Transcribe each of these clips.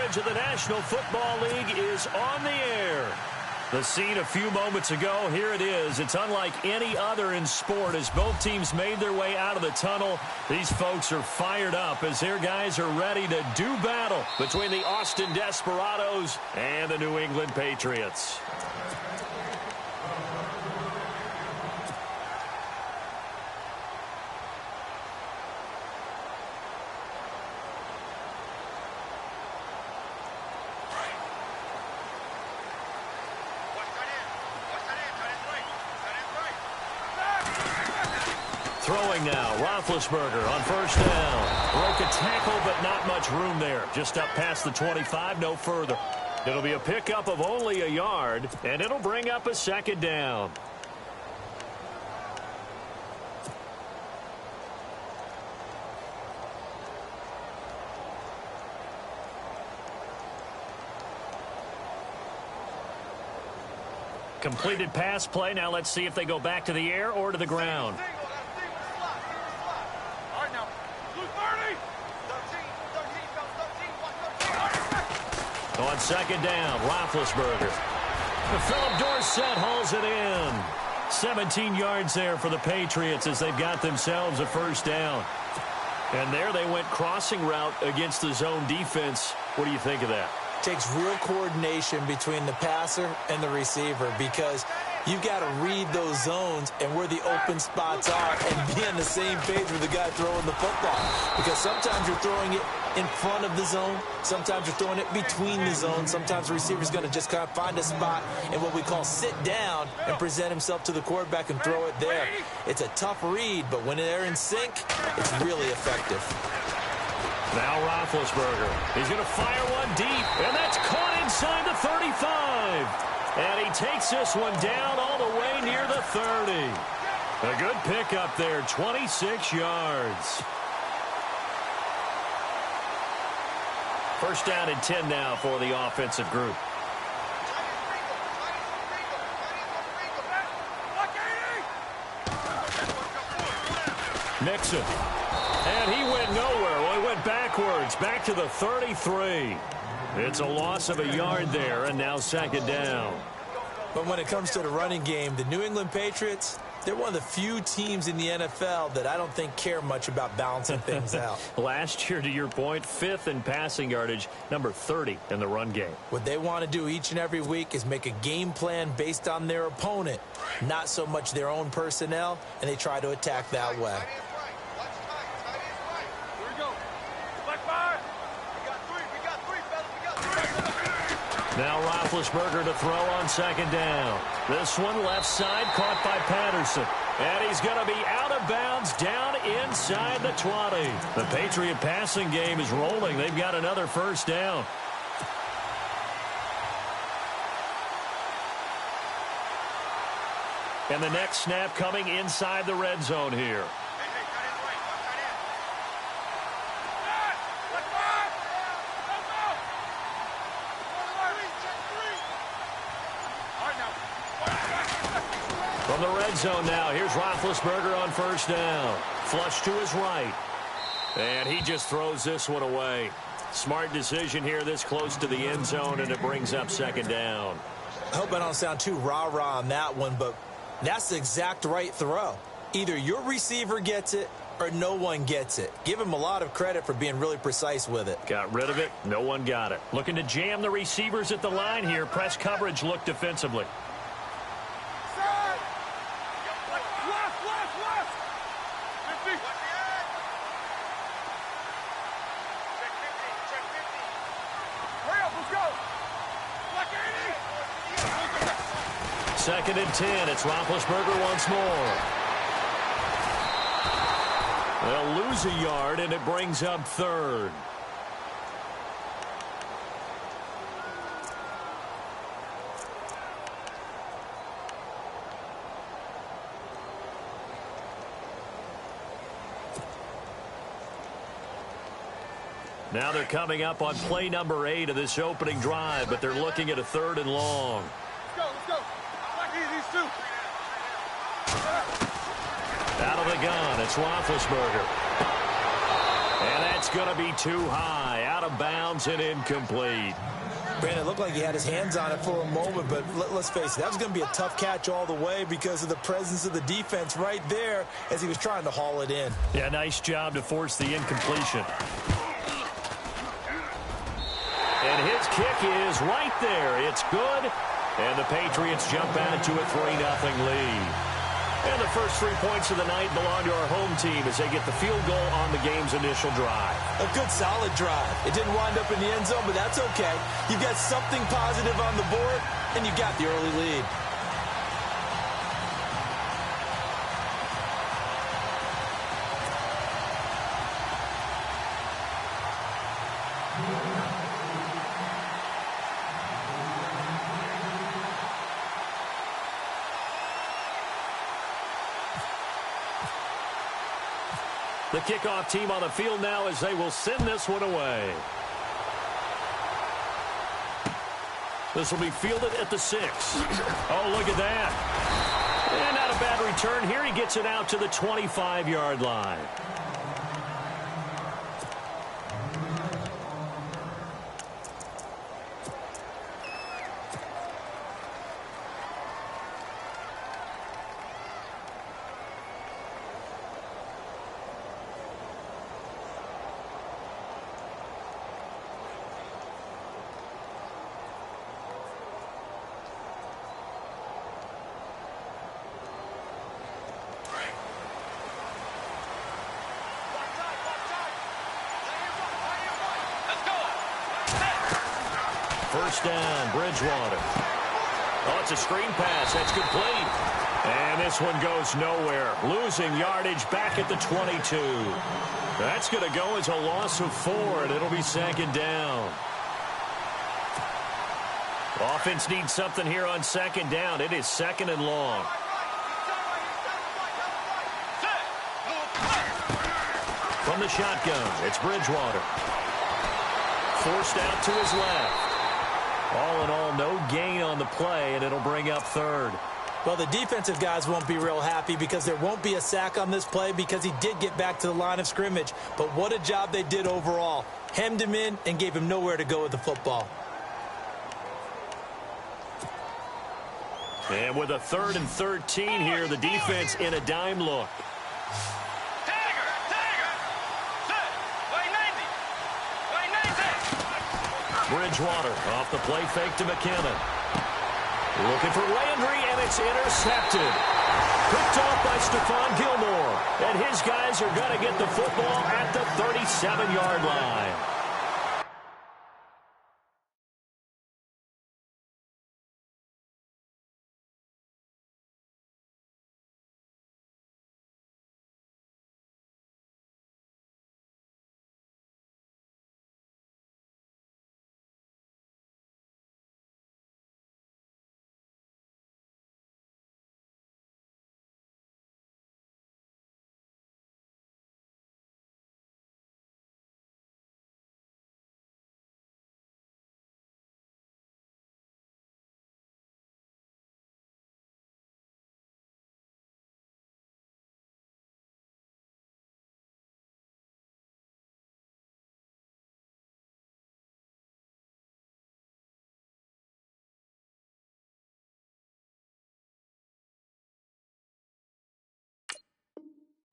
coverage of the National Football League is on the air. The scene a few moments ago, here it is. It's unlike any other in sport as both teams made their way out of the tunnel. These folks are fired up as their guys are ready to do battle between the Austin Desperados and the New England Patriots. Throwing now, Roethlisberger on first down. Broke a tackle, but not much room there. Just up past the 25, no further. It'll be a pickup of only a yard, and it'll bring up a second down. Completed pass play. Now let's see if they go back to the air or to the ground. On second down, Roethlisberger. Philip Dorsett hauls it in. 17 yards there for the Patriots as they've got themselves a first down. And there they went crossing route against the zone defense. What do you think of that? Takes real coordination between the passer and the receiver because you've got to read those zones and where the open spots are and be on the same page with the guy throwing the football. Because sometimes you're throwing it in front of the zone. Sometimes you're throwing it between the zones. Sometimes the receiver's going to just kind of find a spot and what we call sit down and present himself to the quarterback and throw it there. It's a tough read, but when they're in sync, it's really effective. Now Roethlisberger. He's going to fire one deep, and that's caught inside the 35. And he takes this one down all the way near the 30. A good pickup there, 26 yards. First down and 10 now for the offensive group. Mixon. And he went nowhere. Well, he went backwards, back to the 33. It's a loss of a yard there, and now second down. But when it comes to the running game, the New England Patriots, they're one of the few teams in the NFL that I don't think care much about balancing things out. Last year, to your point, 5th in passing yardage, number 30 in the run game. What they want to do each and every week is make a game plan based on their opponent, not so much their own personnel, and they try to attack that way. Now Roethlisberger to throw on second down. This one left side caught by Patterson. And he's going to be out of bounds down inside the 20. The Patriot passing game is rolling. They've got another first down. And the next snap coming inside the red zone here. From the red zone now, here's Roethlisberger on first down. Flush to his right. And he just throws this one away. Smart decision here this close to the end zone, and it brings up second down. I hope I don't sound too rah-rah on that one, but that's the exact right throw. Either your receiver gets it or no one gets it. Give him a lot of credit for being really precise with it. Got rid of it. No one got it. Looking to jam the receivers at the line here. Press coverage look defensively. Second and 10. It's Roethlisberger once more. They'll lose a yard, and it brings up third. Now they're coming up on play number 8 of this opening drive, but they're looking at a third and long. Let's go. These two. Out of the gun, it's Roethlisberger. And that's going to be too high, out of bounds and incomplete. Brandon, it looked like he had his hands on it for a moment, but let's face it, that was going to be a tough catch all the way because of the presence of the defense right there as he was trying to haul it in. Yeah, nice job to force the incompletion. And his kick is right there. It's good. And the Patriots jump out to a 3-0 lead. And the first 3 points of the night belong to our home team as they get the field goal on the game's initial drive. A good, solid drive. It didn't wind up in the end zone, but that's okay. You've got something positive on the board, and you got the early lead. The kickoff team on the field now as they will send this one away. This will be fielded at the 6. Oh, look at that. And not a bad return here. He gets it out to the 25-yard line. First down, Bridgewater. Oh, it's a screen pass. That's complete. And this one goes nowhere. Losing yardage back at the 22. That's going to go as a loss of 4, and it'll be 2nd down. Offense needs something here on 2nd down. It is 2nd and long. From the shotgun, it's Bridgewater. Forced out to his left. All in all, no gain on the play, and it'll bring up 3rd. Well, the defensive guys won't be real happy because there won't be a sack on this play because he did get back to the line of scrimmage. But what a job they did overall. Hemmed him in and gave him nowhere to go with the football. And with a 3rd and 13 here, the defense in a dime look. Bridgewater off the play fake to McKinnon. Looking for Landry, and it's intercepted. Picked off by Stephon Gilmore. And his guys are going to get the football at the 37-yard line.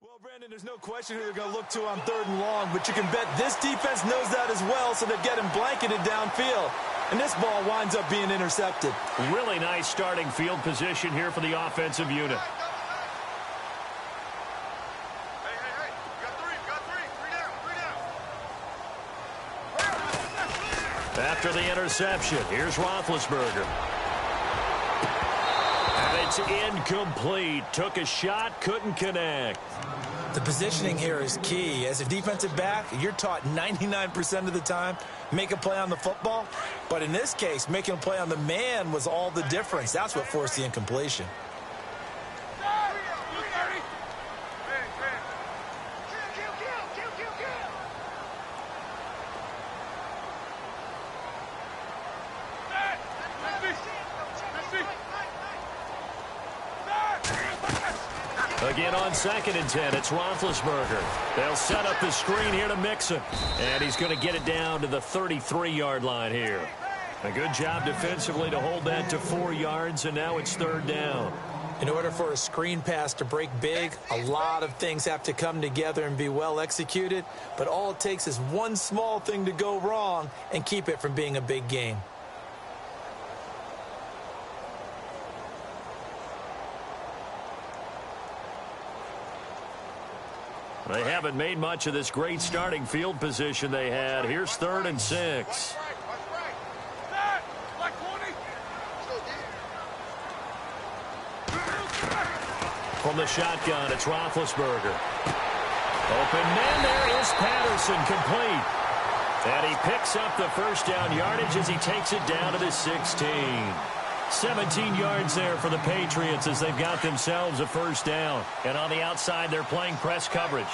Well, Brandon, there's no question who they're going to look to on 3rd and long, but you can bet this defense knows that as well, so they're getting blanketed downfield. And this ball winds up being intercepted. Really nice starting field position here for the offensive unit. Hey. You got three. Three down. After the interception, here's Roethlisberger. And it's incomplete. Took a shot, couldn't connect. The positioning here is key. As a defensive back, you're taught 99% of the time, make a play on the football. But in this case, making a play on the man was all the difference. That's what forced the incompletion. Again on 2nd and 10, it's Roethlisberger. They'll set up the screen here to Mixon. And he's going to get it down to the 33-yard line here. A good job defensively to hold that to 4 yards, and now it's 3rd down. In order for a screen pass to break big, a lot of things have to come together and be well executed. But all it takes is one small thing to go wrong and keep it from being a big game. They haven't made much of this great starting field position they had. Here's 3rd and 6. From the shotgun, it's Roethlisberger. Open man, there is Patterson, complete. And he picks up the first down yardage as he takes it down to the 16. 17 yards there for the Patriots as they've got themselves a first down. And on the outside, they're playing press coverage.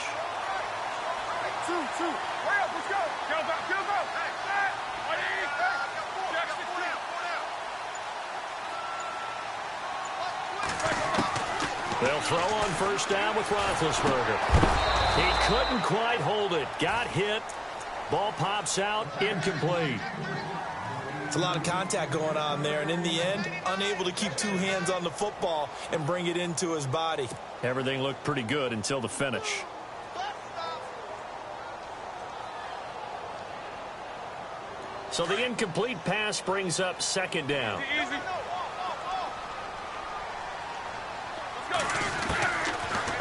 Two. Way up, let's go. Go. Hey, set. They'll throw on first down with Roethlisberger. He couldn't quite hold it. Got hit. Ball pops out, incomplete. It's a lot of contact going on there, and in the end, unable to keep 2 hands on the football and bring it into his body. Everything looked pretty good until the finish. So the incomplete pass brings up 2nd down. Easy.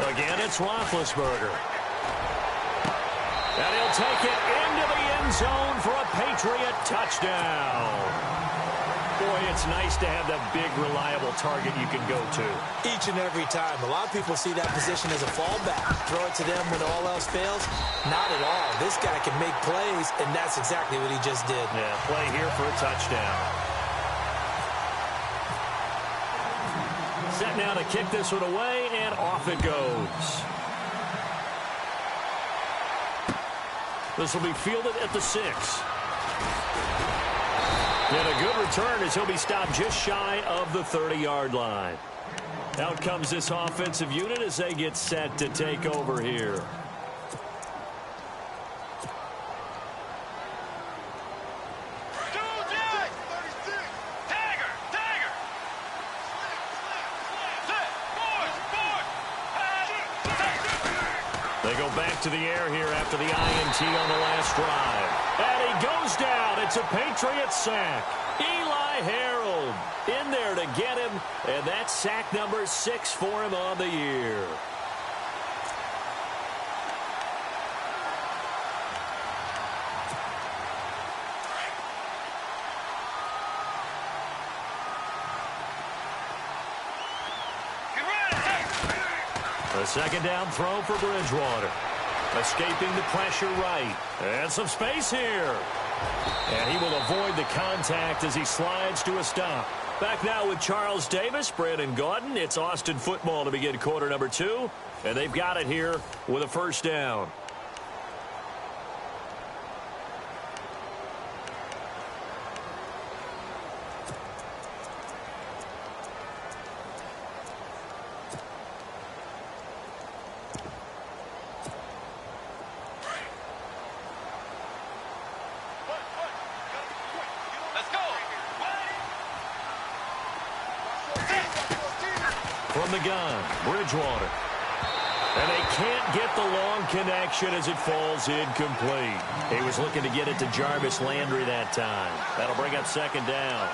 Again, it's Roethlisberger. And he'll take it into the end zone for a Patriot touchdown. Boy, it's nice to have that big, reliable target you can go to. Each and every time. A lot of people see that position as a fallback. Throw it to them when all else fails. Not at all. This guy can make plays, and that's exactly what he just did. Yeah, play here for a touchdown. Set now to kick this one away, and off it goes. This will be fielded at the 6. And a good return as he'll be stopped just shy of the 30-yard line. Out comes this offensive unit as they get set to take over here. They go back to the air here after the INT on the last drive. And he goes down. It's a Patriot sack. Eli Harold in there to get him. And that's sack number 6 for him on the year. A 2nd down throw for Bridgewater. Escaping the pressure right. And some space here. And he will avoid the contact as he slides to a stop. Back now with Charles Davis, Brandon Gaudin. It's Austin football to begin quarter number 2. And they've got it here with a first down. From the gun, Bridgewater. And they can't get the long connection as it falls incomplete. He was looking to get it to Jarvis Landry that time. That'll bring up 2nd down.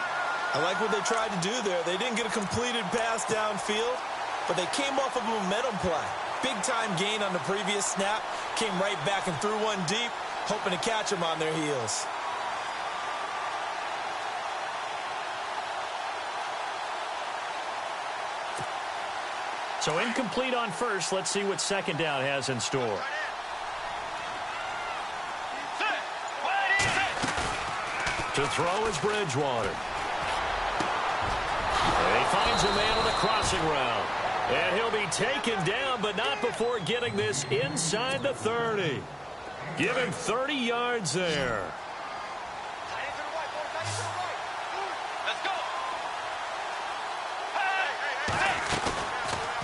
I like what they tried to do there. They didn't get a completed pass downfield, but they came off of a momentum play. Big-time gain on the previous snap. Came right back and threw one deep, hoping to catch them on their heels. So incomplete on first. Let's see what 2nd down has in store. To throw is Bridgewater. And he finds a man on the crossing route. And he'll be taken down, but not before getting this inside the 30. Give him 30 yards there.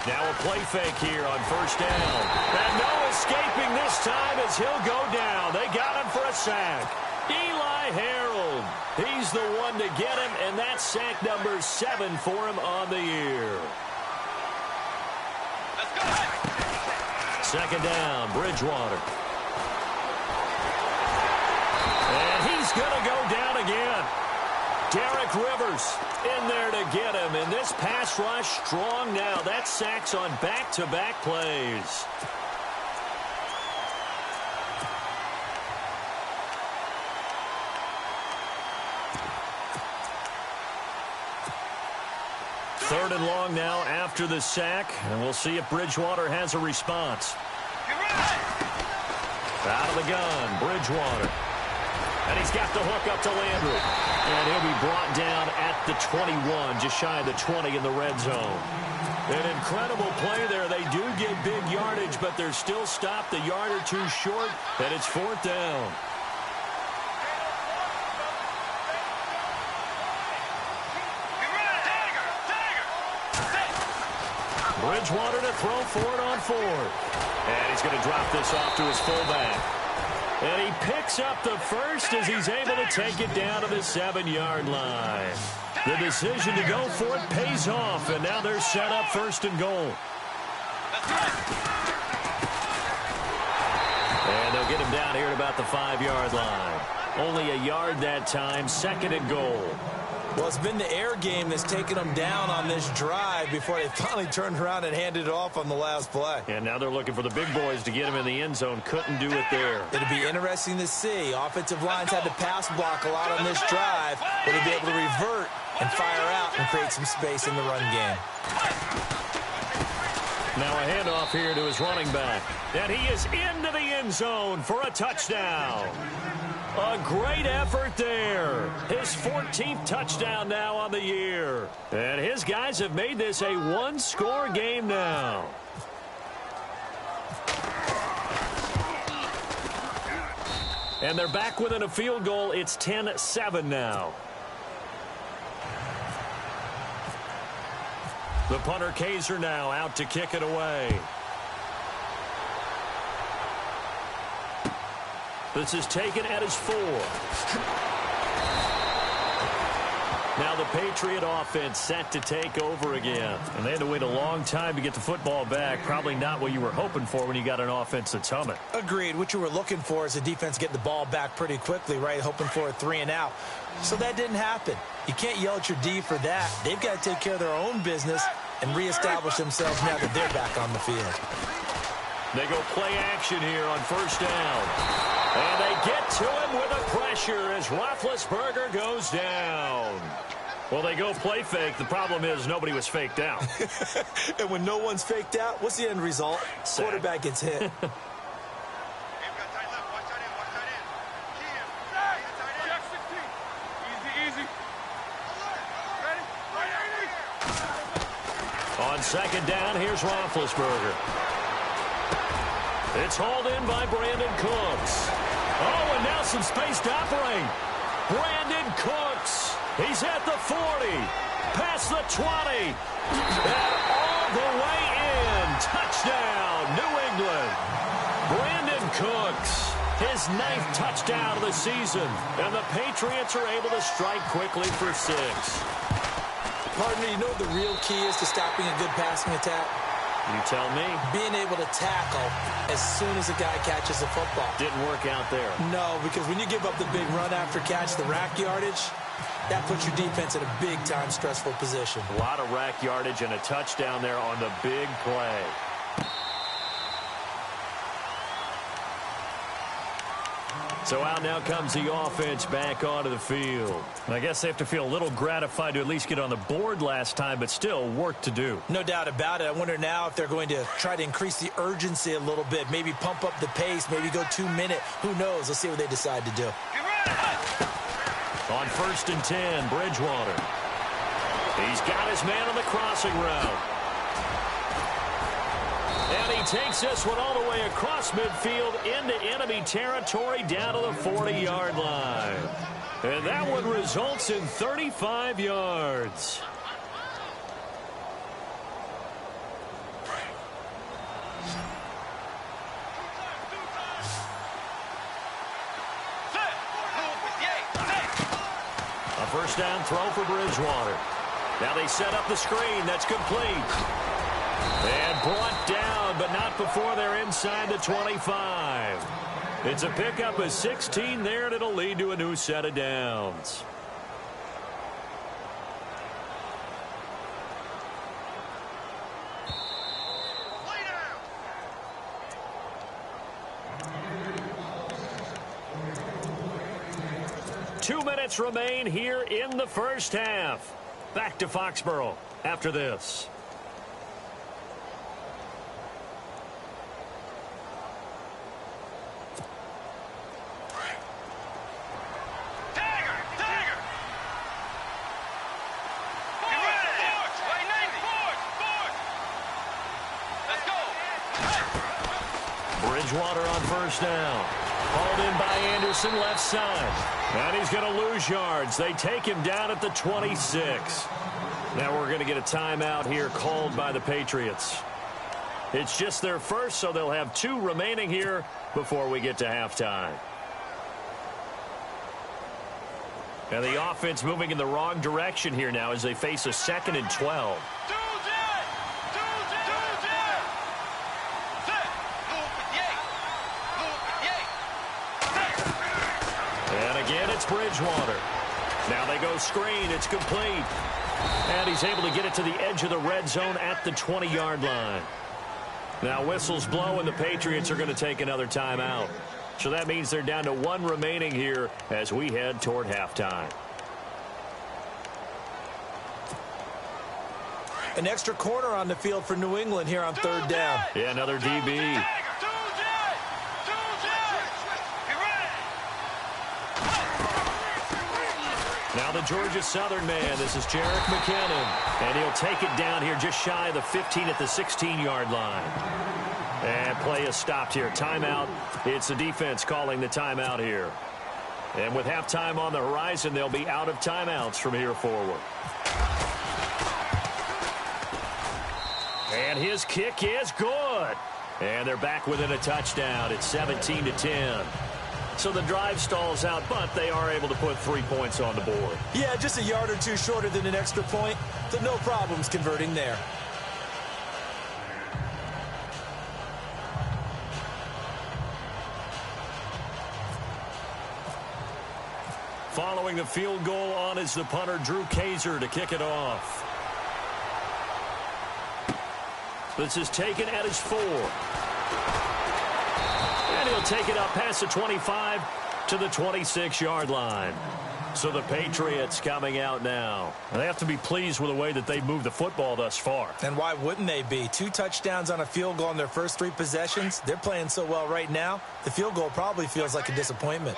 Now a play fake here on first down. And no escaping this time as he'll go down. They got him for a sack. Eli Harold. He's the one to get him, and that's sack number 7 for him on the year. Let's go. Second down, Bridgewater. And he's going to go down again. Derek Rivers in there to get him. And this pass rush strong now. That's sacks on back-to-back plays. Third and long now after the sack. And we'll see if Bridgewater has a response. Out of the gun, Bridgewater. And he's got the hook up to Landry. And he'll be brought down at the 21, just shy of the 20 in the red zone. An incredible play there. They do get big yardage, but they're still stopped a yard or two short, and it's fourth down. Bridgewater to throw for it on fourth. And he's going to drop this off to his fullback. And he picks up the first as he's able to take it down to the 7-yard line. The decision to go for it pays off, and now they're set up first and goal. And they'll get him down here at about the 5-yard line. Only a yard that time, second and goal. Well, it's been the air game that's taken them down on this drive before they finally turned around and handed it off on the last play. And now they're looking for the big boys to get him in the end zone. Couldn't do it there. It'll be interesting to see. Offensive lines had to pass block a lot on this drive, but they'll be able to revert and fire out and create some space in the run game. Now a handoff here to his running back. And he is into the end zone for a touchdown. A great effort there. His 14th touchdown now on the year. And his guys have made this a one-score game now. And they're back within a field goal. It's 10-7 now. The punter Kaiser now out to kick it away. This is taken at his 4. Now the Patriot offense set to take over again. And they had to wait a long time to get the football back. Probably not what you were hoping for when you got an offense that's humming. Agreed. What you were looking for is the defense getting the ball back pretty quickly, right? Hoping for a 3 and out. So that didn't happen. You can't yell at your D for that. They've got to take care of their own business and reestablish themselves now that they're back on the field. They go play action here on first down. And they get to him with a pressure as Roethlisberger goes down. Well, they go play fake. The problem is nobody was faked out. And when no one's faked out, what's the end result? Sack. Quarterback gets hit. On second down, here's Roethlisberger. It's hauled in by Brandon Cooks. Oh, and now some space to operate. Brandon Cooks. He's at the 40. Past the 20. And all the way in. Touchdown, New England. Brandon Cooks. His 9th touchdown of the season. And the Patriots are able to strike quickly for 6. Partner, you know what the real key is to stopping a good passing attack? You tell me. Being able to tackle as soon as a guy catches the football. Didn't work out there. No, because when you give up the big run after catch, the rack yardage, that puts your defense in a big-time stressful position. A lot of rack yardage and a touchdown there on the big play. So out now comes the offense back onto the field. And I guess they have to feel a little gratified to at least get on the board last time, but still work to do. No doubt about it. I wonder now if they're going to try to increase the urgency a little bit, maybe pump up the pace, maybe go 2-minute. Who knows? Let's see what they decide to do. On first and 10, Bridgewater. He's got his man on the crossing route. And he takes this one all the way across midfield into enemy territory down to the 40-yard line. And that one results in 35 yards. first down throw for Bridgewater. Now they set up the screen. That's complete. And brought down, but not before they're inside the 25. It's a pickup of 16 there, and it'll lead to a new set of downs. Two minutes remain here in the first half. Back to Foxborough after this. Bridgewater on first down. Hauled in by Anderson, left side. And he's going to lose yards. They take him down at the 26. Now we're going to get a timeout here called by the Patriots. It's just their first, so they'll have 2 remaining here before we get to halftime. And the offense moving in the wrong direction here now as they face a 2nd and 12. Again, it's Bridgewater. Now they go screen. It's complete. And he's able to get it to the edge of the red zone at the 20-yard line. Now whistles blow, and the Patriots are going to take another timeout. So that means they're down to 1 remaining here as we head toward halftime. An extra corner on the field for New England here on 3rd down. Yeah, another DB. Now the Georgia Southern man, this is Jerick McKinnon. And he'll take it down here just shy of the 15 at the 16-yard line. And play is stopped here. Timeout. It's the defense calling the timeout here. And with halftime on the horizon, they'll be out of timeouts from here forward. And his kick is good. And they're back within a touchdown. It's 17-10. So the drive stalls out, but they are able to put 3 points on the board. Yeah, just a yard or 2 shorter than an extra point. So no problems converting there. Following the field goal on is the punter, Drew Kaiser, to kick it off. This is taken at his 4. And he'll take it up past the 25 to the 26-yard line. So the Patriots coming out now. They have to be pleased with the way that they've moved the football thus far. And why wouldn't they be? 2 touchdowns on a field goal in their first 3 possessions. They're playing so well right now, the field goal probably feels like a disappointment.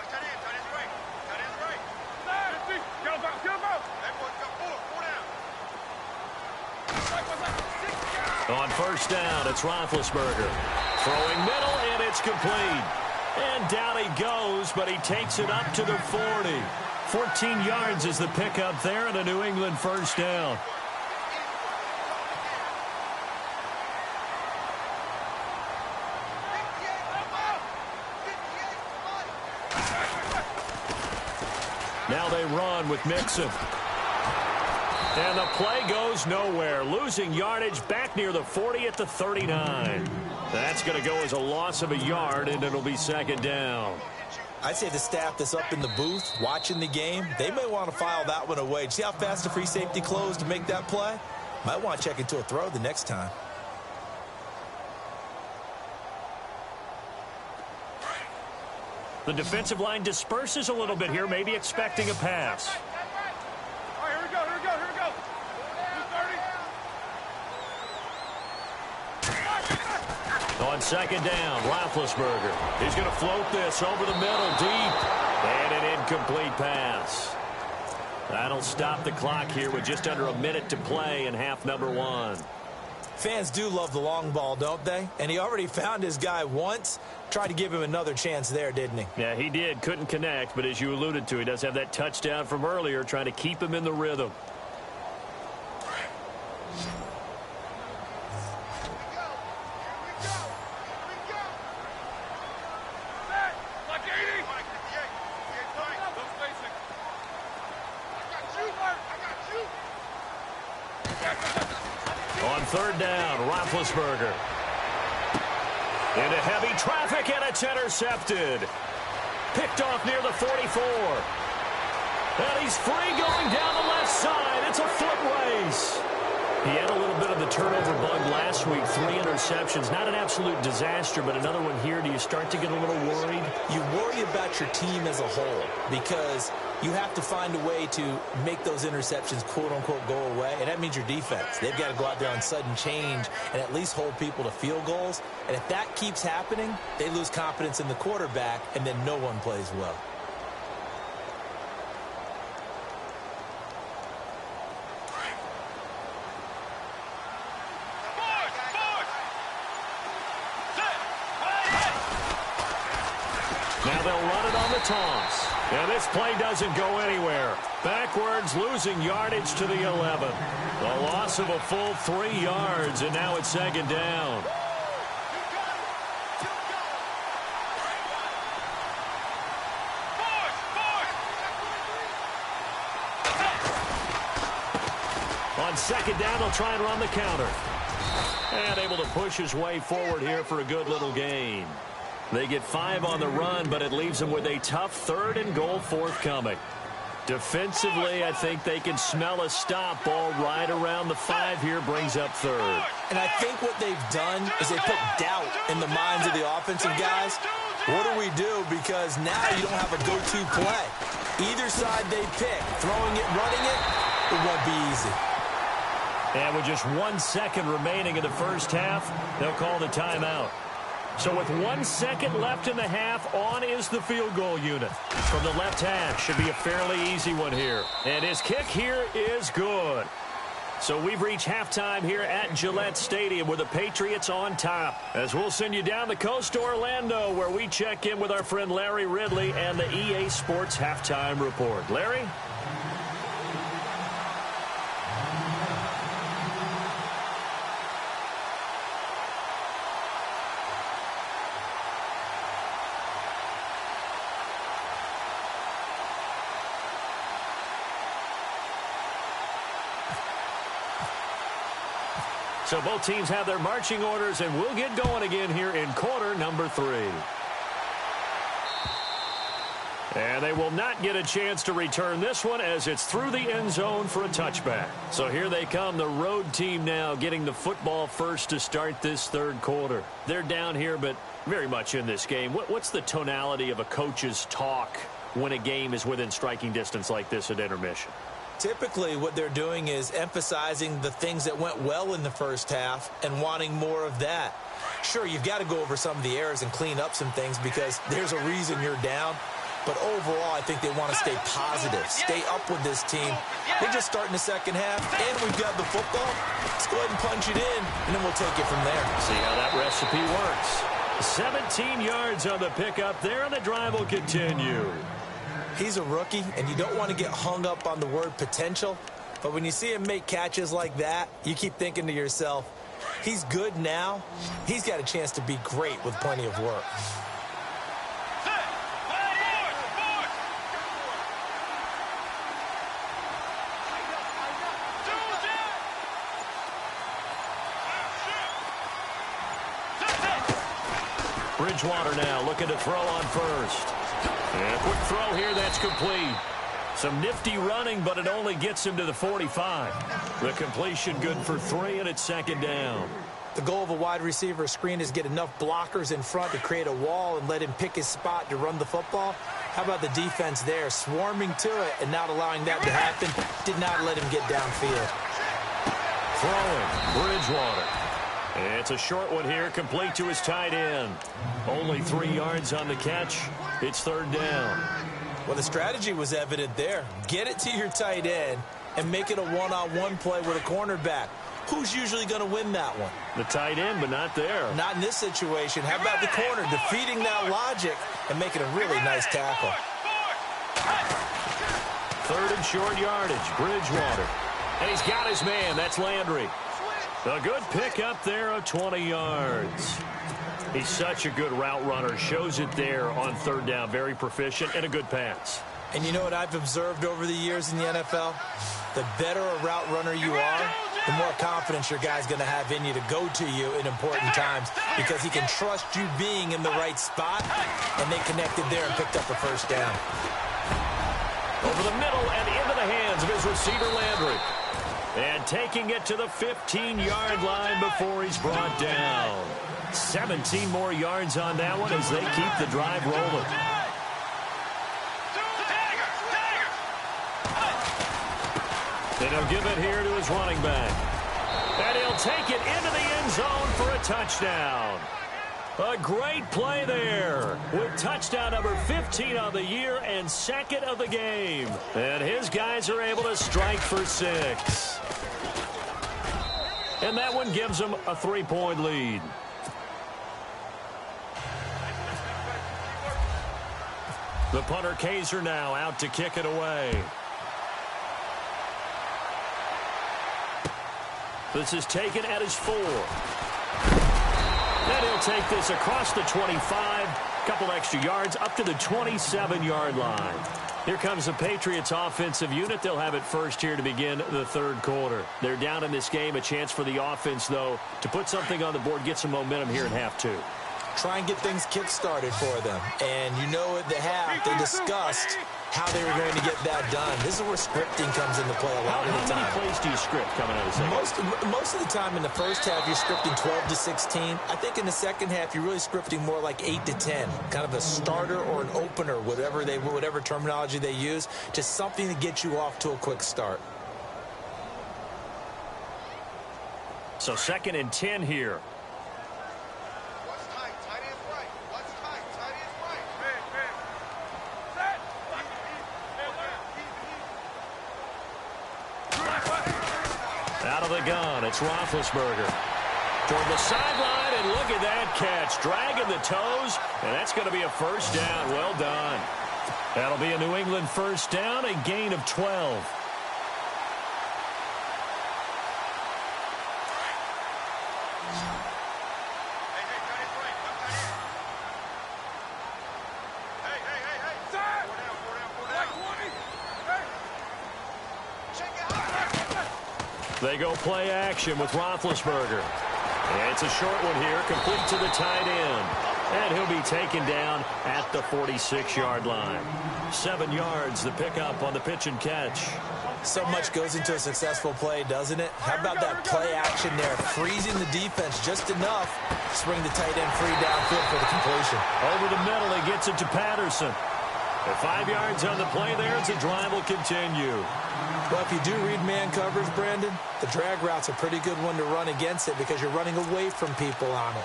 On first down, it's Roethlisberger. Throwing middle, and it's complete. And down he goes, but he takes it up to the 40. 14 yards is the pickup there, and a New England first down. Now they run with Mixon. And the play goes nowhere. Losing yardage back near the 40 at the 39. That's going to go as a loss of a yard, and it'll be second down. I'd say the staff that's up in the booth watching the game, they may want to file that one away. See how fast the free safety closed to make that play? Might want to check into a throw the next time. The defensive line disperses a little bit here, maybe expecting a pass. All right, here we go. On second down, Roethlisberger. He's going to float this over the middle, deep. And an incomplete pass. That'll stop the clock here with just under a minute to play in half number 1. Fans do love the long ball, don't they? And he already found his guy once. Tried to give him another chance there, didn't he? Yeah, he did. Couldn't connect, but as you alluded to, he does have that touchdown from earlier, trying to keep him in the rhythm. On third down, Roethlisberger. Into heavy traffic, and it's intercepted. Picked off near the 44. And he's free going down the left side. It's a foot race. He had a little bit of the turnover bug last week, 3 interceptions. Not an absolute disaster, but another one here. Do you start to get a little worried? You worry about your team as a whole because you have to find a way to make those interceptions, quote-unquote, go away, and that means your defense. They've got to go out there on sudden change and at least hold people to field goals. And if that keeps happening, they lose confidence in the quarterback, and then no one plays well. Now they'll run it on the toss. And this play doesn't go anywhere. Backwards, losing yardage to the 11. A loss of a full 3 yards, and now it's second down. On second down, they'll try and run the counter. And able to push his way forward here for a good little gain. They get 5 on the run, but it leaves them with a tough 3rd and goal forthcoming. Defensively, I think they can smell a stop. Ball right around the 5 here, brings up 3rd. And I think what they've done is they put doubt in the minds of the offensive guys. What do we do? Because now you don't have a go-to play. Either side they pick, throwing it, running it, it won't be easy. And with just 1 second remaining in the first half, they'll call the timeout. So with 1 second left in the half, on is the field goal unit. From the left hash, should be a fairly easy one here. And his kick here is good. So we've reached halftime here at Gillette Stadium with the Patriots on top. As we'll send you down the coast to Orlando, where we check in with our friend Larry Ridley and the EA Sports Halftime Report. Larry? So both teams have their marching orders, and we'll get going again here in quarter number 3. And they will not get a chance to return this one as it's through the end zone for a touchback. So here they come, the road team now getting the football first to start this 3rd quarter. They're down here, but very much in this game. What's the tonality of a coach's talk when a game is within striking distance like this at intermission? Typically, what they're doing is emphasizing the things that went well in the first half and wanting more of that. Sure, you've got to go over some of the errors and clean up some things because there's a reason you're down. But overall, I think they want to stay positive, stay up with this team. They're just starting the second half, and we've got the football. Let's go ahead and punch it in, and then we'll take it from there. See how that recipe works. 17 yards on the pickup there, and the drive will continue. He's a rookie, and you don't want to get hung up on the word potential. But when you see him make catches like that, you keep thinking to yourself, he's good now. He's got a chance to be great with plenty of work. Bridgewater now looking to throw on first. And a quick throw here, that's complete. Some nifty running, but it only gets him to the 45. The completion good for 3, and it's second down. The goal of a wide receiver screen is get enough blockers in front to create a wall and let him pick his spot to run the football. How about the defense there, swarming to it and not allowing that to happen? Did not let him get downfield. Throwing, Bridgewater. It's a short one here, complete to his tight end. Only 3 yards on the catch. It's third down. Well, the strategy was evident there. Get it to your tight end and make it a one-on-one play with a cornerback. Who's usually going to win that one? The tight end, but not there. Not in this situation. How about the corner defeating that logic and making a really nice tackle? 3rd and short yardage, Bridgewater. And he's got his man. That's Landry. A good pickup there of 20 yards. He's such a good route runner. Shows it there on 3rd down. Very proficient and a good pass. And you know what I've observed over the years in the NFL? The better a route runner you are, the more confidence your guy's going to have in you to go to you in important times because he can trust you being in the right spot, and they connected there and picked up a first down. Over the middle and into the hands of his receiver, Landry. And taking it to the 15-yard line before he's brought down. 17 more yards on that one as they keep the drive rolling. And he'll give it here to his running back. And he'll take it into the end zone for a touchdown. A great play there with touchdown number 15 on the year and second of the game. And his guys are able to strike for 6. And that one gives them a 3-point lead. The punter Kaiser now out to kick it away. This is taken at his 4. Then he'll take this across the 25, couple extra yards up to the 27-yard line. Here comes the Patriots offensive unit. They'll have it first here to begin the third quarter. They're down in this game. A chance for the offense, though, to put something on the board, get some momentum here in half 2. Try and get things kick-started for them. And you know at the half, they discussed how they were going to get that done. This is where scripting comes into play a lot of the time. How many plays do you script coming out of the second? Most of the time in the first half, you're scripting 12 to 16. I think in the second half, you're really scripting more like 8 to 10. Kind of a starter or an opener, whatever terminology they use. Just something to get you off to a quick start. So 2nd and 10 here. Out of the gun, it's Roethlisberger. Toward the sideline, and look at that catch. Dragging the toes, and that's going to be a first down. Well done. That'll be a New England first down, a gain of 12. They go play action with Roethlisberger. And it's a short one here, complete to the tight end. And he'll be taken down at the 46-yard line. 7 yards, the pickup on the pitch and catch. So much goes into a successful play, doesn't it? How about that play action there, freezing the defense just enough to swing the tight end free downfield for the completion. Over the middle, he gets it to Patterson. At 5 yards on the play there, as the drive will continue. Well, if you do read man coverage, Brandon, the drag route's a pretty good one to run against it because you're running away from people on it.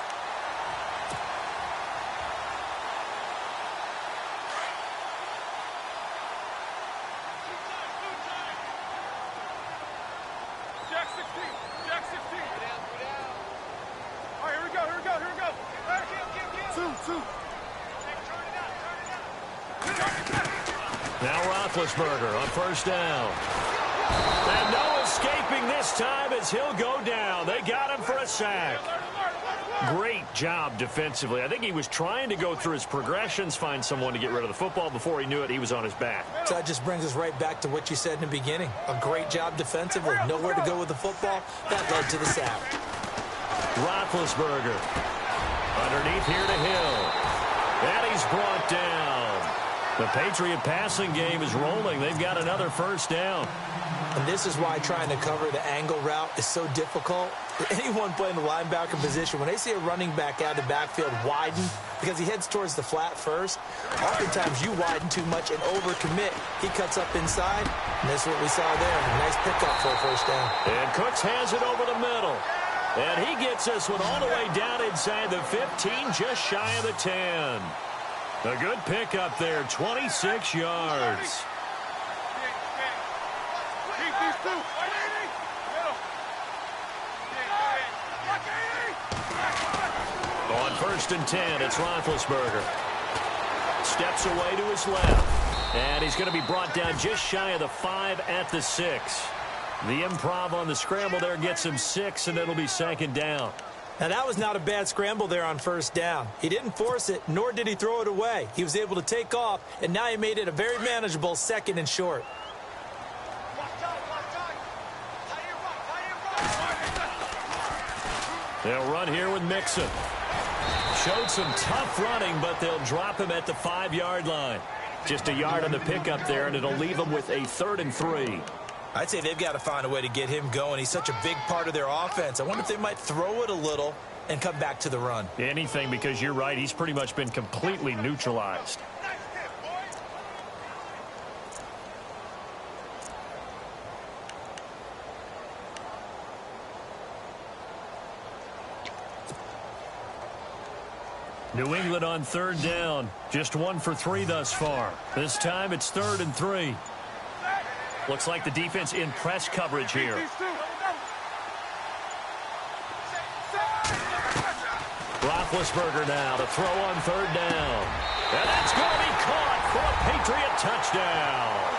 Jack 16. Jack 16. All right, here we go. Two. Now Roethlisberger on first down. And no escaping this time as he'll go down. They got him for a sack. Great job defensively. I think he was trying to go through his progressions, find someone to get rid of the football. Before he knew it, he was on his back. So that just brings us right back to what you said in the beginning. A great job defensively. Nowhere to go with the football. That led to the sack. Roethlisberger underneath here to Hill. And he's brought down. The Patriot passing game is rolling. They've got another first down. And this is why trying to cover the angle route is so difficult. Anyone playing the linebacker position, when they see a running back out of the backfield widen, because he heads towards the flat first, oftentimes you widen too much and overcommit. He cuts up inside, and this is what we saw there. A nice pickup for a first down. And Cooks has it over the middle. And he gets this one all the way down inside the 15, just shy of the 10. A good pickup there, 26 yards. On 1st and 10, it's Roethlisberger. Steps away to his left. And he's going to be brought down just shy of the 5 at the 6. The improv on the scramble there gets him 6, and it'll be 2nd down. Now, that was not a bad scramble there on 1st down. He didn't force it, nor did he throw it away. He was able to take off, and now he made it a very manageable 2nd and short. They'll run here with Mixon. Showed some tough running, but they'll drop him at the 5-yard line. Just a yard on the pickup there, and it'll leave them with a 3rd and 3. I'd say they've got to find a way to get him going. He's such a big part of their offense. I wonder if they might throw it a little and come back to the run. Anything, because you're right. He's pretty much been completely neutralized. New England on 3rd down. Just 1 for 3 thus far. This time it's 3rd and 3. Looks like the defense in press coverage here. Roethlisberger now to throw on 3rd down. And that's going to be caught for a Patriot touchdown.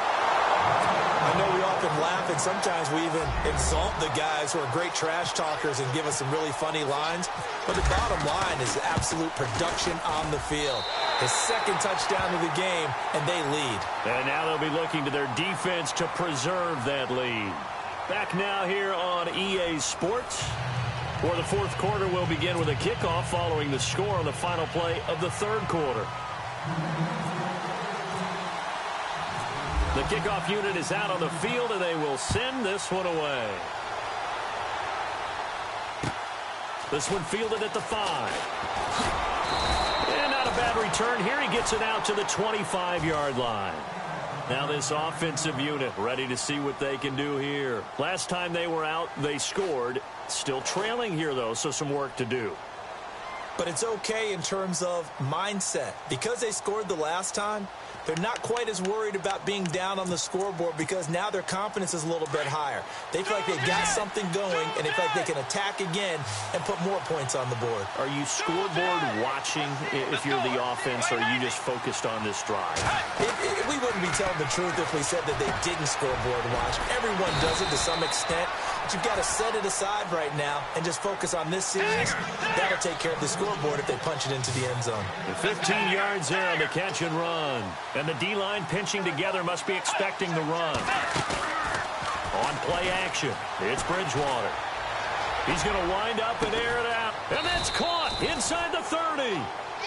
I know we often laugh, and sometimes we even exalt the guys who are great trash talkers and give us some really funny lines. But the bottom line is absolute production on the field. His 2nd touchdown of the game, and they lead. And now they'll be looking to their defense to preserve that lead. Back now here on EA Sports, where the 4th quarter will begin with a kickoff following the score on the final play of the 3rd quarter. The kickoff unit is out on the field, and they will send this one away. This one fielded at the 5. And not a bad return here. He gets it out to the 25-yard line. Now this offensive unit ready to see what they can do here. Last time they were out, they scored. Still trailing here, though, so some work to do. But it's okay in terms of mindset. Because they scored the last time, they're not quite as worried about being down on the scoreboard because now their confidence is a little bit higher. They feel like they've got something going, and they feel like they can attack again and put more points on the board. Are you scoreboard watching if you're the offense, or are you just focused on this drive? We wouldn't be telling the truth if we said that they didn't scoreboard watch. Everyone does it to some extent. But you've got to set it aside right now and just focus on this series. That'll take care of the scoreboard if they punch it into the end zone. 15 yards there on the catch and run. And the D-line pinching together must be expecting the run. On play action, it's Bridgewater. He's going to wind up and air it out. And that's caught inside the 30.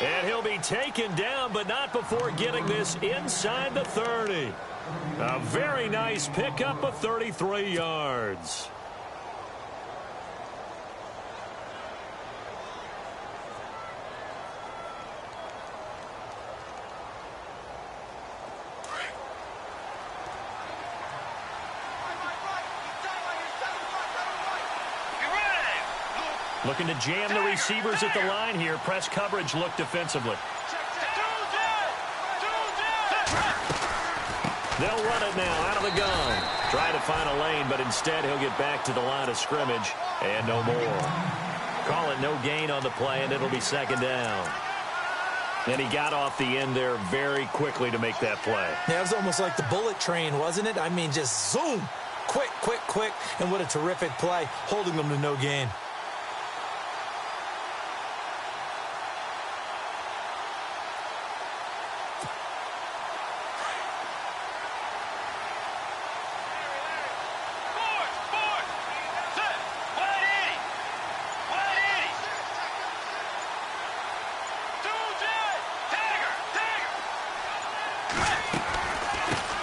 And he'll be taken down, but not before getting this inside the 30. A very nice pickup of 33 yards. Looking to jam the receivers at the line here. Press coverage look defensively. They'll run it now out of the gun. Try to find a lane, but instead he'll get back to the line of scrimmage. And no more. Call it no gain on the play, and it'll be 2nd down. And he got off the end there very quickly to make that play. Yeah, it was almost like the bullet train, wasn't it? I mean, just zoom. Quick, quick, quick. And what a terrific play, holding them to no gain.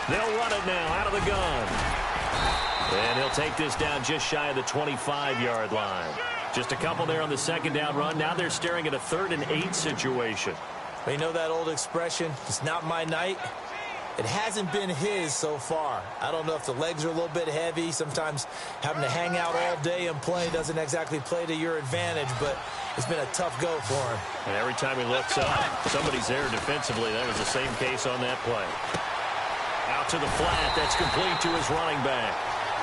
They'll run it now out of the gun. And he'll take this down just shy of the 25-yard line. Just a couple there on the 2nd down run. Now they're staring at a 3rd and 8 situation. You know that old expression, it's not my night? It hasn't been his so far. I don't know if the legs are a little bit heavy. Sometimes having to hang out all day and play doesn't exactly play to your advantage, but it's been a tough go for him. And every time he looks up, somebody's there defensively. That was the same case on that play. Out to the flat. That's complete to his running back.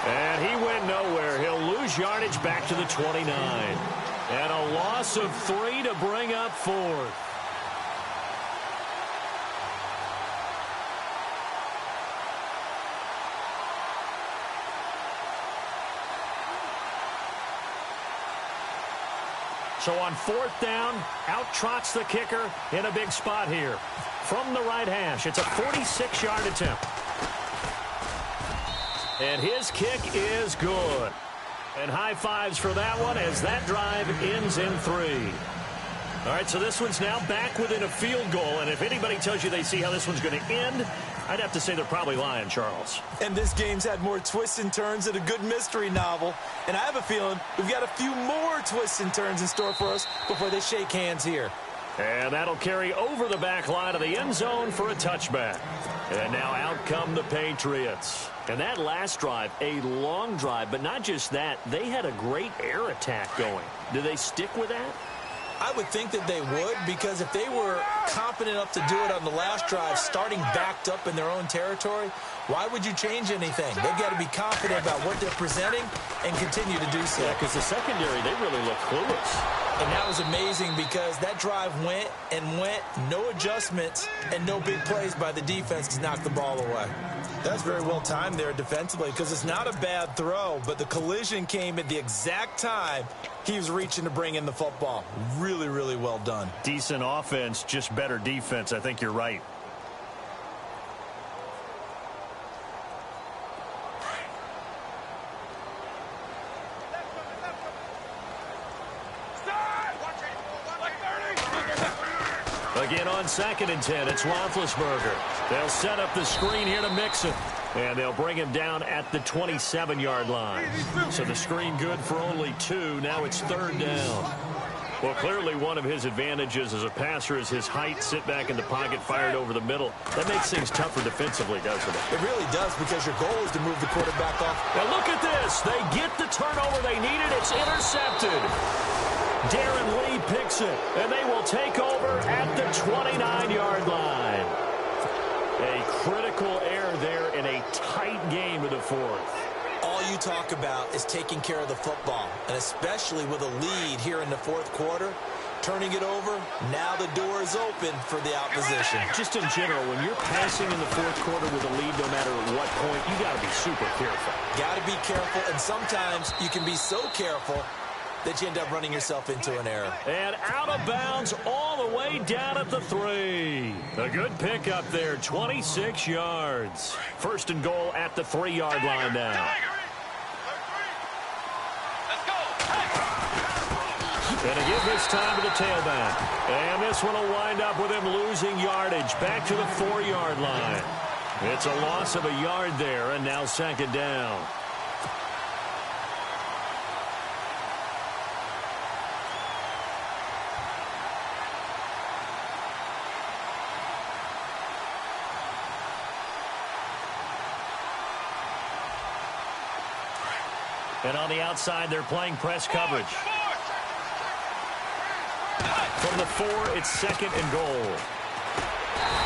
And he went nowhere. He'll lose yardage back to the 29. And a loss of 3 to bring up 4th. So on 4th down, out trots the kicker in a big spot here. From the right hash, it's a 46-yard attempt. And his kick is good. And high fives for that one as that drive ends in 3. All right, so this one's now back within a field goal, and if anybody tells you they see how this one's going to end, I'd have to say they're probably lying, Charles. And this game's had more twists and turns than a good mystery novel. And I have a feeling we've got a few more twists and turns in store for us before they shake hands here. And that'll carry over the back line of the end zone for a touchback. And now out come the Patriots. And that last drive, a long drive, but not just that. They had a great air attack going. Do they stick with that? I would think that they would, because if they were confident enough to do it on the last drive, starting backed up in their own territory, why would you change anything? They've got to be confident about what they're presenting and continue to do so. Yeah, because the secondary, they really look clueless. And that was amazing because that drive went and went, no adjustments, and no big plays by the defense to knock the ball away. That's very well timed there defensively, because it's not a bad throw, but the collision came at the exact time he was reaching to bring in the football. Really, really well done. Decent offense, just better defense. I think you're right. Again on 2nd and 10, it's Roethlisberger. They'll set up the screen here to Mixon. And they'll bring him down at the 27-yard line. So the screen good for only 2. Now it's 3rd down. Well, clearly one of his advantages as a passer is his height. Sit back in the pocket, fired over the middle. That makes things tougher defensively, doesn't it? It really does, because your goal is to move the quarterback off. Now look at this. They get the turnover they needed. It's intercepted. Darren Lee picks it, and they will take over at the 29-yard line. A critical error there in a tight game to the 4th. All you talk about is taking care of the football, and especially with a lead here in the 4th quarter, turning it over, now the door is open for the opposition. Just in general, when you're passing in the 4th quarter with a lead, no matter at what point, you got to be super careful. Got to be careful, and sometimes you can be so careful that you end up running yourself into an error. And out of bounds all the way down at the 3. A good pickup there, 26 yards. 1st and goal at the 3-yard line now. And a give this time to the tailback. And this one will wind up with him losing yardage back to the 4-yard line. It's a loss of a yard there, and now 2nd down. And on the outside, they're playing press coverage. From the 4, it's 2nd and goal.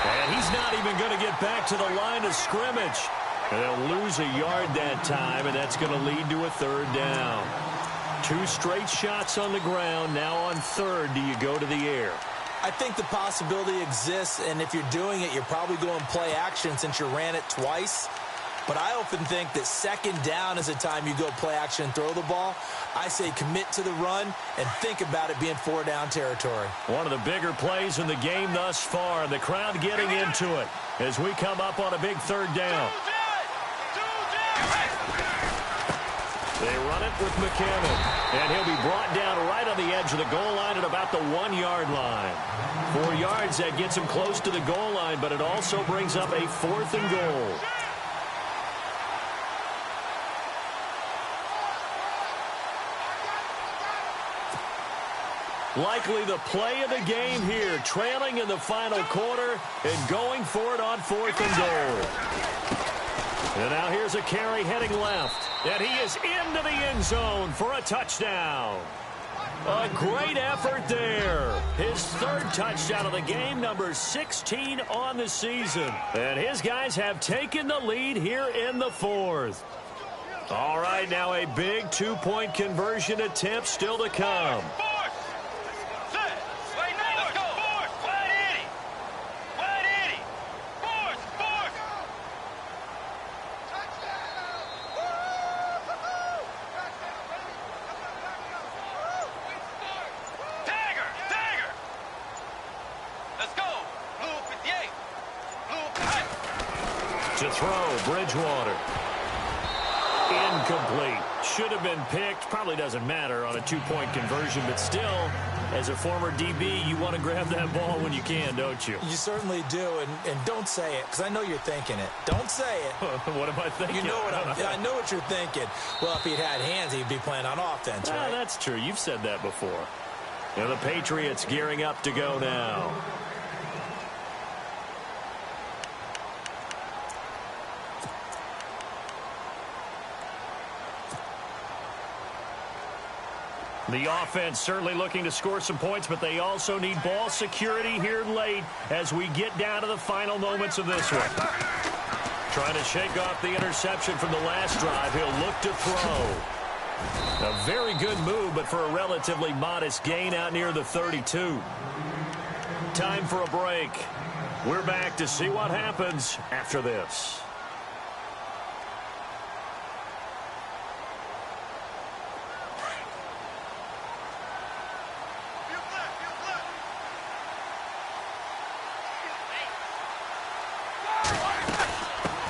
And he's not even going to get back to the line of scrimmage. And they'll lose a yard that time, and that's going to lead to a 3rd down. 2 straight shots on the ground. Now on 3rd, do you go to the air? I think the possibility exists, and if you're doing it, you're probably going play action since you ran it twice. But I often think that 2nd down is the time you go play action and throw the ball. I say commit to the run and think about it being 4-down territory. One of the bigger plays in the game thus far. The crowd getting into it as we come up on a big 3rd down. They run it with McCammon. And he'll be brought down right on the edge of the goal line at about the 1-yard line. 4 yards, that gets him close to the goal line, but it also brings up a 4th and goal. Likely the play of the game here, trailing in the final quarter and going for it on 4th and goal. And now here's a carry heading left. And he is into the end zone for a touchdown. A great effort there. His 3rd touchdown of the game, number 16 on the season. And his guys have taken the lead here in the 4th. All right, now a big 2-point conversion attempt still to come. To throw, Bridgewater. Incomplete. should have been picked. Probably doesn't matter on a two-point conversion, but still, as a former DB, you want to grab that ball when you can, don't you? You certainly do, and don't say it, because I know you're thinking it. Don't say it. What am I thinking? You know what I know what you're thinking. Well, if he'd had hands, he'd be playing on offense, right? That's true. You've said that before. And the Patriots gearing up to go now. The offense certainly looking to score some points, but they also need ball security here late as we get down to the final moments of this one. Trying to shake off the interception from the last drive. He'll look to throw. A very good move, but for a relatively modest gain out near the 32. Time for a break. We're back to see what happens after this.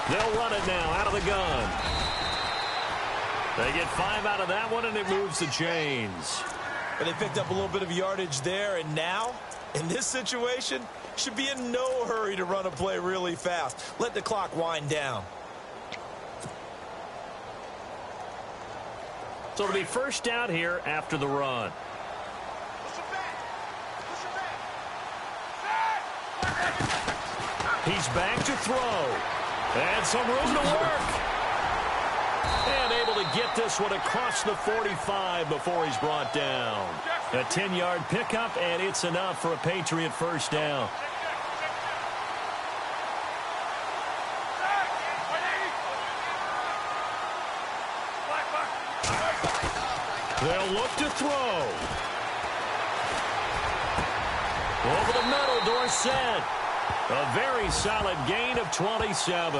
They'll run it now out of the gun. They get 5 out of that one, and it moves the chains. But they picked up a little bit of yardage there, and now, in this situation, should be in no hurry to run a play really fast. Let the clock wind down. So it'll be first down here after the run. He's back to throw. And some room to work. And able to get this one across the 45 before he's brought down. A 10-yard pickup, and it's enough for a Patriot first down. They'll look to throw. Over the middle, Dorsett. A very solid gain of 27.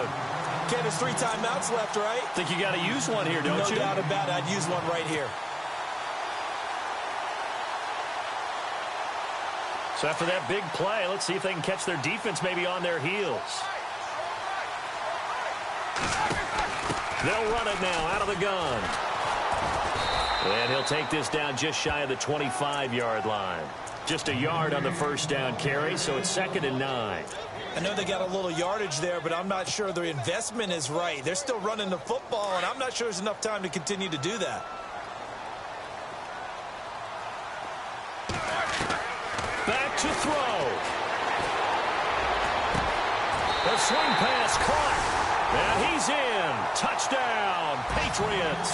Ken, there's 3 timeouts left, right? Think you got to use one here, don't you? No doubt about it. I'd use one right here. So after that big play, let's see if they can catch their defense maybe on their heels. They'll run it now out of the gun. And he'll take this down just shy of the 25-yard line. Just a yard on the first down carry, so it's 2nd and 9. I know they got a little yardage there, but I'm not sure the investment is right. They're still running the football, and I'm not sure there's enough time to continue to do that. Back to throw. The swing pass caught. And he's in. Touchdown, Patriots.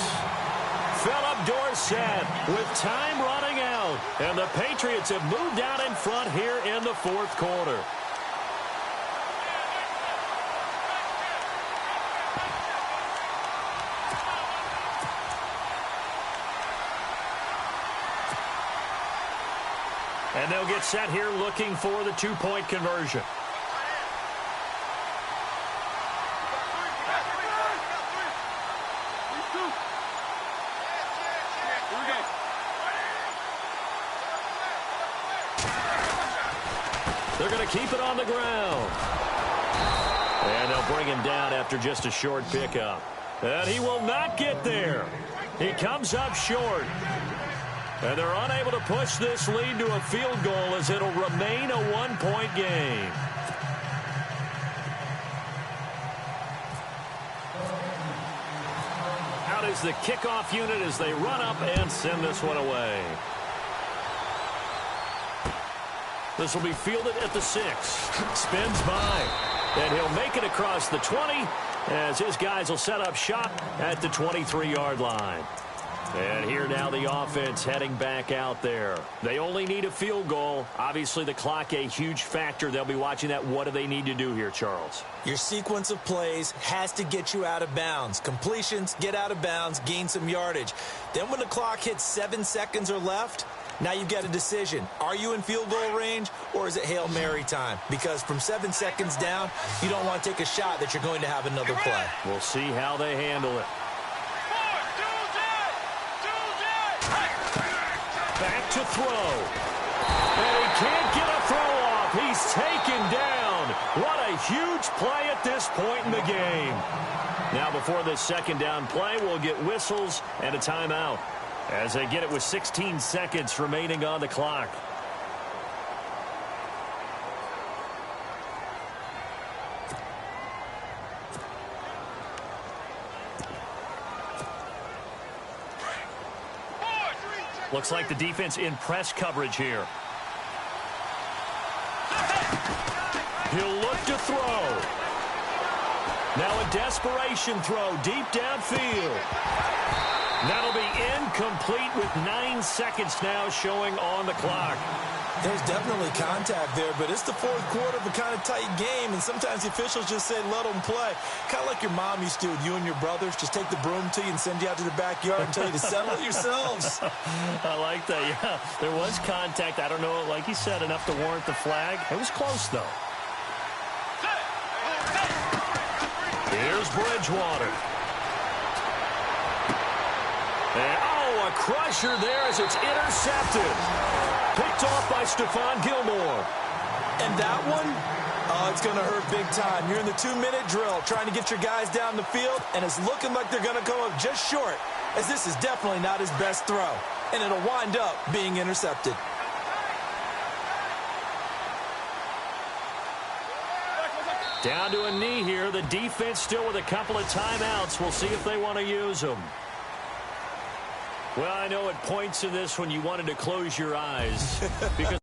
Philip Dorsett with time running out. And the Patriots have moved out in front here in the 4th quarter. And they'll get set here looking for the 2-point conversion. They're going to keep it on the ground. And they'll bring him down after just a short pickup. And he will not get there. He comes up short. And they're unable to push this lead to a field goal as it'll remain a 1-point game. Out is the kickoff unit as they run up and send this one away. This will be fielded at the 6. Spins by. And he'll make it across the 20 as his guys will set up shop at the 23-yard line. And here now the offense heading back out there. They only need a field goal. Obviously the clock a huge factor. They'll be watching that. What do they need to do here, Charles? Your sequence of plays has to get you out of bounds. Completions, get out of bounds, gain some yardage. Then when the clock hits 7 seconds or left, now you've got a decision. Are you in field goal range or is it Hail Mary time? Because from 7 seconds down, you don't want to take a shot that you're going to have another play. We'll see how they handle it. Back to throw. And he can't get a throw off. He's taken down. down. What a huge play at this point in the game. Now, before this second down play, we'll get whistles and a timeout as they get it with 16 seconds remaining on the clock. Looks like the defense in press coverage here. He'll look to throw. Now a desperation throw deep downfield. That'll be incomplete with 9 seconds now showing on the clock. There's definitely contact there, but it's the fourth quarter of a kind of tight game, and sometimes the officials just say, let them play. Kind of like your mom used to do with you and your brothers. Just take the broom to you and send you out to the backyard and tell you to settle it yourselves. I like that, yeah. There was contact. I don't know, like you said, enough to warrant the flag. It was close, though. Here's Bridgewater. And, a crusher there as it's intercepted. Picked off by Stephon Gilmore. And that one, it's going to hurt big time. You're in the 2-minute drill trying to get your guys down the field, and it's looking like they're going to come up just short, as this is definitely not his best throw. And it'll wind up being intercepted. Down to a knee here. The defense still with a couple of timeouts. We'll see if they want to use them. Well, I know at points in this when you wanted to close your eyes because